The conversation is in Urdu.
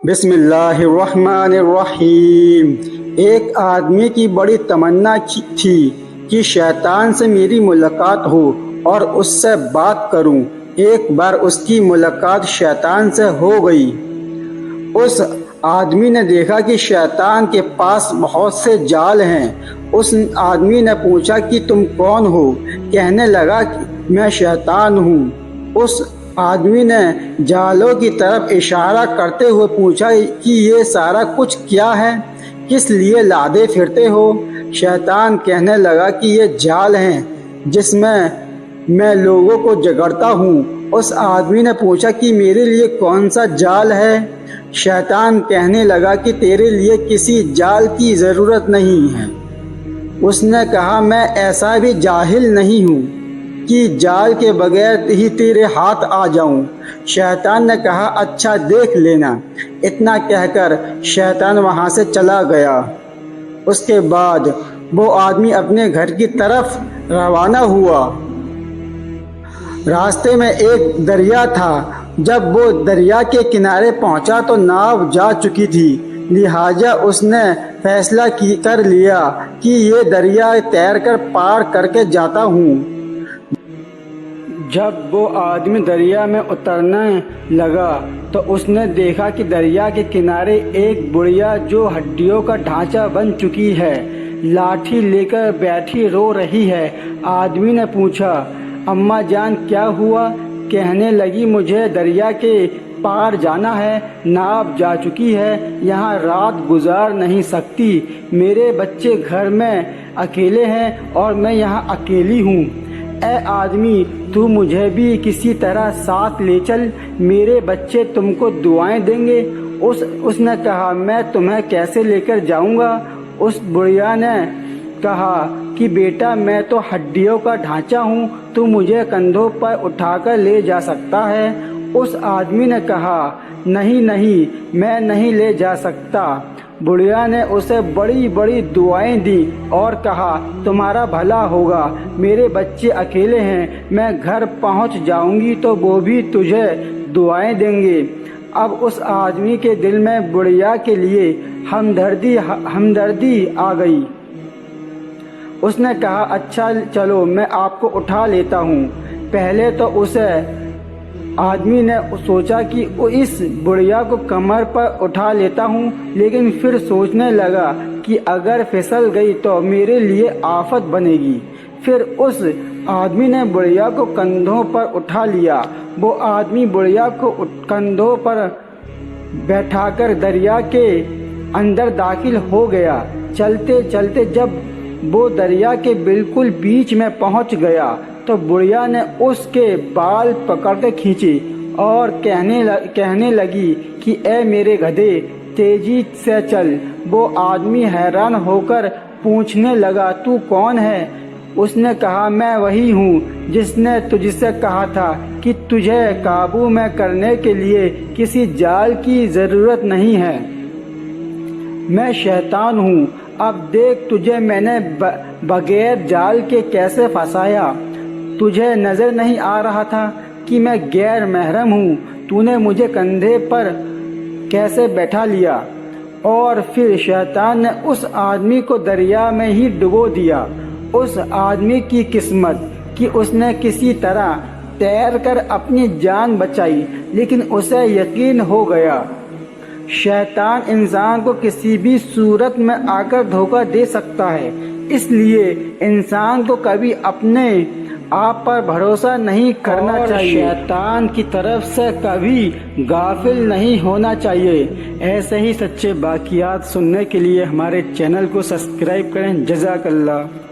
بسم اللہ الرحمن الرحیم۔ ایک آدمی کی بڑی تمنا تھی کہ شیطان سے میری ملاقات ہو اور اس سے بات کروں۔ ایک بار اس کی ملاقات شیطان سے ہو گئی۔ اس آدمی نے دیکھا کہ شیطان کے پاس بہت سے جال ہیں۔ اس آدمی نے پوچھا کہ تم کون ہو؟ کہنے لگا کہ میں شیطان ہوں۔ اس آدمی نے جالوں کی طرف اشارہ کرتے ہوئے پوچھا کہ یہ سارا کچھ کیا ہے؟ کس لیے لادے پھرتے ہو؟ شیطان کہنے لگا کہ یہ جال ہیں جس میں لوگوں کو جگڑتا ہوں۔ اس آدمی نے پوچھا کہ میرے لیے کون سا جال ہے؟ شیطان کہنے لگا کہ تیرے لیے کسی جال کی ضرورت نہیں ہے۔ اس نے کہا میں ایسا بھی جاہل نہیں ہوں کہ جال کے بغیر ہی تیرے ہاتھ آ جاؤں۔ شیطان نے کہا اچھا دیکھ لینا۔ اتنا کہہ کر شیطان وہاں سے چلا گیا۔ اس کے بعد وہ آدمی اپنے گھر کی طرف روانہ ہوا۔ راستے میں ایک دریا تھا۔ جب وہ دریا کے کنارے پہنچا تو ناؤ جا چکی تھی، لہٰذا اس نے فیصلہ کر لیا کہ یہ دریا تیر کر پار کر کے جاتا ہوں۔ جب وہ آدمی دریا میں اترنے لگا تو اس نے دیکھا کہ دریا کے کنارے ایک بڑھیا جو ہڈیوں کا ڈھانچہ بن چکی ہے، لاٹھی لے کر بیٹھی رو رہی ہے۔ آدمی نے پوچھا اماں جان کیا ہوا؟ کہنے لگی مجھے دریا کے پار جانا ہے، ناؤ جا چکی ہے، یہاں رات گزار نہیں سکتی، میرے بچے گھر میں اکیلے ہیں اور میں یہاں اکیلی ہوں۔ اے آدمی تو مجھے بھی کسی طرح ساتھ لے چل، میرے بچے تم کو دعائیں دیں گے۔ اس نے کہا میں تمہیں کیسے لے کر جاؤں گا؟ اس بڑھیا نے کہا کہ بیٹا میں تو ہڈیوں کا ڈھانچہ ہوں، تو مجھے کندھوں پر اٹھا کر لے جا سکتا ہے۔ اس آدمی نے کہا نہیں میں نہیں لے جا سکتا۔ بڑھیا نے اسے بڑی بڑی دعائیں دی اور کہا تمہارا بھلا ہوگا، میرے بچے اکیلے ہیں، میں گھر پہنچ جاؤں گی تو وہ بھی تجھے دعائیں دیں گے۔ اب اس آدمی کے دل میں بڑھیا کے لیے ہمدردی آ گئی۔ اس نے کہا اچھا چلو میں آپ کو اٹھا لیتا ہوں۔ پہلے تو اسے آدمی نے سوچا کہ اس بڑھیا کو کمر پر اٹھا لیتا ہوں، لیکن پھر سوچنے لگا کہ اگر پھسل گئی تو میرے لیے آفت بنے گی۔ پھر اس آدمی نے بڑھیا کو کندھوں پر اٹھا لیا۔ وہ آدمی بڑھیا کو کندھوں پر بیٹھا کر دریا کے اندر داخل ہو گیا۔ چلتے چلتے جب وہ دریا کے بالکل بیچ میں پہنچ گیا تو بڑھیا نے اس کے بال پکڑ کے کھینچے اور کہنے لگی کہ اے میرے گدھے تیزی سے چل۔ وہ آدمی حیران ہو کر پوچھنے لگا تو کون ہے؟ اس نے کہا میں وہی ہوں جس نے تجھ سے کہا تھا کہ تجھے قابو میں کرنے کے لیے کسی جال کی ضرورت نہیں ہے، میں شیطان ہوں۔ اب دیکھ تجھے میں نے بغیر جال کے کیسے پھنسایا۔ تجھے نظر نہیں آ رہا تھا کہ میں غیر محرم ہوں؟ تو نے مجھے کندھے پر کیسے بیٹھا لیا؟ اور پھر شیطان نے اس آدمی کو دریا میں ہی ڈبو دیا۔ اس آدمی کی قسمت کہ اس نے کسی طرح تیر کر اپنی جان بچائی، لیکن اسے یقین ہو گیا شیطان انسان کو کسی بھی صورت میں آ کر دھوکہ دے سکتا ہے، اس لیے انسان کو کبھی اپنے آپ پر بھروسہ نہیں کرنا چاہیے، شیطان کی طرف سے کبھی غافل نہیں ہونا چاہیے۔ ایسے ہی سچے واقعات سننے کے لیے ہمارے چینل کو سبسکرائب کریں۔ جزاک اللہ۔